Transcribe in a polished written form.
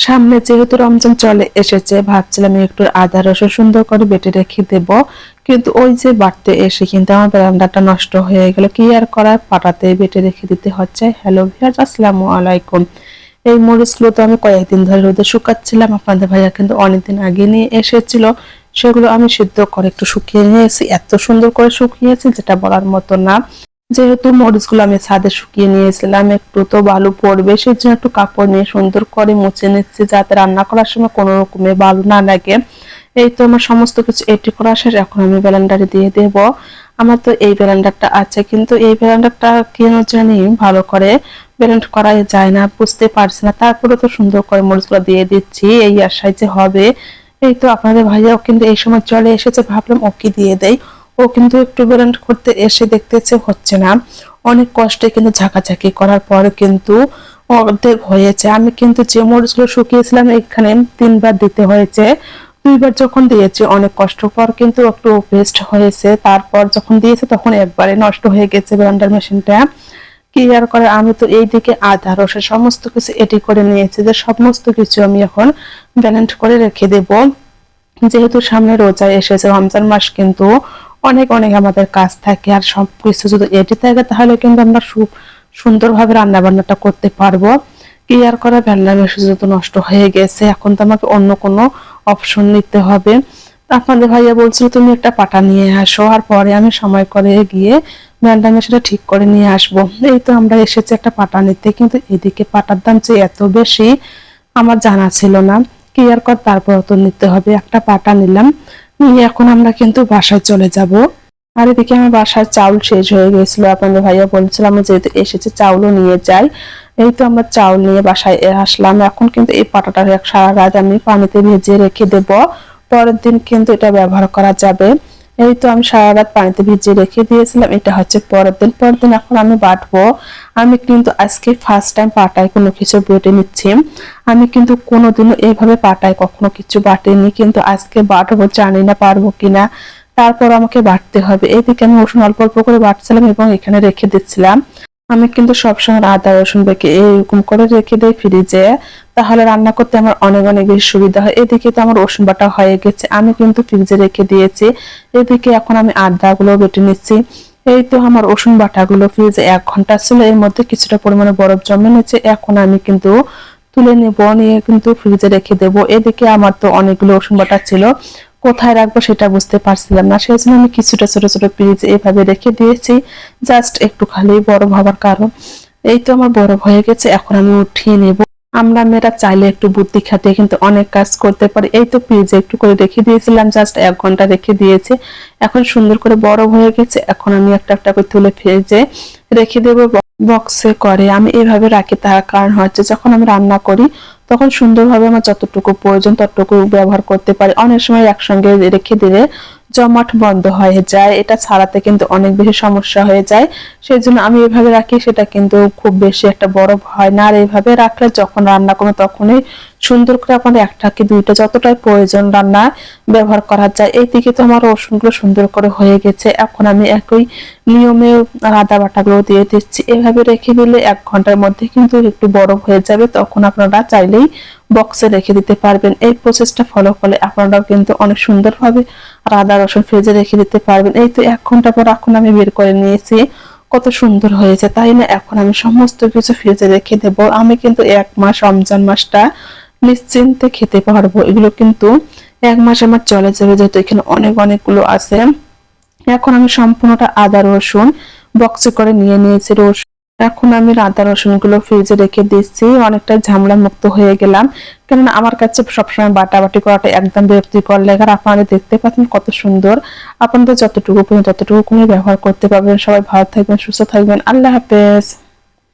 সামনে যেহেতু রমজান চলে এসেছে, ভাবছিলাম একটু আদা রসুন সুন্দর করে বেটে রেখে দেব, কিন্তু ওই যে বাটতে এসে কিন্তু আমার ব্লেন্ডারটা নষ্ট হয়ে গেল। কি আর করার, পাটাতে বেটে রেখে দিতে হচ্ছে। হ্যালো ভিউয়ার্স, আসসালামু আলাইকুম। এই মরিচগুলো তো আমি কয়েকদিন ধরে রোদে শুকাচ্ছিলাম, আপনাদের ভাইয়া কিন্তু অনেকদিন আগে নিয়ে এসেছিল। সেগুলো আমি সিদ্ধ করে একটু শুকিয়ে নিয়েছি, এত সুন্দর করে শুকিয়েছি যেটা বলার মতো না। যেহেতু মরিচগুলো আমি ছাদে শুকিয়ে নিয়েছিলাম, একটু তো বালু পড়বে, সেই জন্য একটু কাপড় নিয়ে সুন্দর করে মুছে নিচ্ছি যাতে রান্না করার সময় কোনো রকমের বালু না লাগে। এই তো আমার সমস্ত কিছু এটি করা শেষ, এখন আমি ব্লেন্ডারে দিয়ে দেব। আমার তো এই ব্লেন্ডারটা আছে, কিন্তু এই ব্লেন্ডারটা কেন জানি ভালো করে ব্লেন্ড করা যায় না, বুঝতে পারছি না। তারপরে তো সুন্দর করে মরিচগুলো দিয়ে দিচ্ছি এই আশায় যে হবে। এই তো আপনাদের ভাইয়াও কিন্তু এই সময় চলে এসেছে, ভাবলাম ওকে দিয়ে দেই। ও কিন্তু একটু ব্লেন্ড করতে এসে দেখতেছে হচ্ছে না, অনেক কষ্টে কিন্তু ঝাঁকাঝাঁকি করার পরে কিন্তু অর্ধেক হয়েছে। আমি কিন্তু যে মরিচগুলো শুকিয়েছিলাম এখানে 3বার দিতে হয়েছে, 2বার যখন দিয়েছি অনেক কষ্ট পর কিন্তু একটু পেস্ট হয়েছে, তারপর যখন দিয়েছে তখন একবারে নষ্ট হয়ে গেছে ব্লেন্ডার মেশিনটা। কি আর করে, আমি তো এইদিকে আদা রসুন সমস্ত কিছু এটি করে নিয়েছি যে সমস্ত কিছু আমি এখন ব্লেন্ড করে রেখে দেব। যেহেতু সামনে রোজা এসেছে, রমজান মাস কিন্তু অনেক অনেক আমাদের কাজ থাকে, আর সবকিছু যদি এটি থাকে তাহলে কিন্তু আমরা সুন্দরভাবে রান্না বান্নাটা করতে পারবো। কি আর করা, রান্না মেশিন তো নষ্ট হয়ে গেছে, এখন তো আমাকে অন্য কোনো অপশন নিতে হবে। আপনাদের ভাইয়া বলছিল তুমি একটা পাটা নিয়ে আসো, আর পরে আমি সময় করে গিয়ে রান্না মেশিনটা ঠিক করে নিয়ে আসবো। এই তো আমরা এসেছি একটা পাটা নিতে, কিন্তু এদিকে পাটার দাম যে এত বেশি আমার জানা ছিল না। কি আর কর, তারপর তো নিতে হবে। একটা পাটা নিলাম, নিয়ে এখন আমরা কিন্তু বাসায় চলে যাব। আর এদিকে আমার বাসার চাউল শেষ হয়ে গেছিল, আপনাদের ভাইয়া বলছিলাম যেহেতু এসেছে চাউলও নিয়ে যাই। এই তো আমরা চাউল নিয়ে বাসায় আসলাম। এখন কিন্তু এই পাটাটা সারা রাত আমি পানিতে ভিজিয়ে রেখে দেব, পরের দিন কিন্তু এটা ব্যবহার করা যাবে। এই তো আমি সারা রাত পানিতে ভিজিয়ে রেখে দিয়েছিলাম, এটা হচ্ছে পরের দিন এখন আমি বাটবো। আমি কিন্তু আজকে ফার্স্ট টাইম পাটায় কোনো কিছু বেটে নিচ্ছি। আমি কিন্তু কোনোদিনও এইভাবে পাটায় কখনো কিছু বাটিনি, কিন্তু আজকে বাটবো, জানি না পারবো কিনা, তারপর আমাকে বাটতে হবে। এইদিকে আমি রসুন অল্প অল্প করে বাটছিলাম এবং এখানে রেখে দিচ্ছিলাম। আমি কিন্তু সবসময় আদা রসুন বেটে এরকম করে রেখে দেই ফ্রিজে, তাহলে রান্না করতে আমার অনেক অনেক বেশি সুবিধা হয়। এদিকে তো আমার রসুন বাটা হয়ে গেছে, আমি কিন্তু ফ্রিজে রেখে দিয়েছি। এদিকে এখন আমি আদা গুলো বেটে নিচ্ছি। এই তো আমার রসুন বাটাগুলো ফ্রিজে 1 ঘন্টা ছিল, এর মধ্যে কিছুটা পরিমাণে বরফ জমে নিয়েছে। এখন আমি কিন্তু তুলে নেব, নিয়ে কিন্তু ফ্রিজে রেখে দেব। এদিকে আমার তো অনেকগুলো রসুন বাটা ছিল, কোথায় রাখবো সেটা বুঝতে পারছিলাম না, সেই জন্য আমি কিছুটা ছোট ছোট ফ্রিজে এভাবে রেখে দিয়েছি, জাস্ট একটু খালি বরফ হবার কারণ। এই তো আমার বরফ হয়ে গেছে, এখন আমি উঠিয়ে নেব। আমরা মেয়েরা চাইলে একটু বুদ্ধি খাটিয়ে কিন্তু অনেক কাজ করতে পারি। এই তো ফ্রিজে একটু করে রেখে দিয়েছিলাম, জাস্ট 1 ঘন্টা রেখে দিয়েছি, এখন সুন্দর করে বরফ হয়ে গেছে। এখন আমি একটা একটা করে তুলে ফ্রিজে রেখে দেবো বক্সে করে। আমি এইভাবে রাখি, তার কারণ হচ্ছে যখন আমি রান্না করি তখন সুন্দরভাবে আমার যতটুকু প্রয়োজন ততটুকু ব্যবহার করতে পারি। অনেক সময় একসঙ্গে রেখে দিলে জমাট বন্ধ হয়ে যায়, এটা ছাড়াতে কিন্তু অনেক বেশি সমস্যা হয়ে যায়। সেই জন্য আমি এভাবে রাখি, সেটা কিন্তু খুব বেশি একটা বড় হয় না। আর এইভাবে রাখলে যখন রান্না করবো তখনই সুন্দর করে আপনার 1টা কি 2টা যতটাই প্রয়োজন রান্না ব্যবহার করা যায়। এইদিকে তো আমার রসুনগুলো সুন্দর করে হয়ে গেছে, এখন আমি একই নিয়মে আদা বাটাগুলো দিয়ে দিচ্ছি। এভাবে রেখে দিলে 1 ঘন্টার মধ্যে কিন্তু একটু বরফ হয়ে যাবে, তখন আপনারা চাইলেই বক্সে রেখে দিতে পারবেন। এই প্রসেসটা ফলো করলে আপনারাও কিন্তু অনেক সুন্দরভাবে আদা রসুন ফ্রিজে রেখে দিতে পারবেন। এই তো 1 ঘন্টা পর এখন আমি বের করে নিয়েছি, কত সুন্দর হয়েছে তাই না। এখন আমি সমস্ত কিছু ফ্রিজে রেখে দেব। আমি কিন্তু 1 মাস রমজান মাসটা নিশ্চিন্তে খেতে পারবো, এগুলো কিন্তু 1 মাস আমার চলে যাবে, যেহেতু এখানে অনেকগুলো আছে। এখন আমি সম্পূর্ণটা আদা রসুন বক্সে করে নিয়ে নিয়েছি। এখন আমি আদা রসুন গুলো ফ্রিজে রেখে দিচ্ছি, অনেকটা ঝামেলা মুক্ত হয়ে গেলাম। কেননা আমার কাছে সবসময় বাটাবাটি করাটা একদম বিরক্তিকর লাগে। আর আপনারা দেখতে পাচ্ছেন কত সুন্দর, আপনাদের যতটুকু ততটুকু ব্যবহার করতে পারবেন। সবাই ভালো থাকবেন, সুস্থ থাকবেন, আল্লাহ হাফেজ।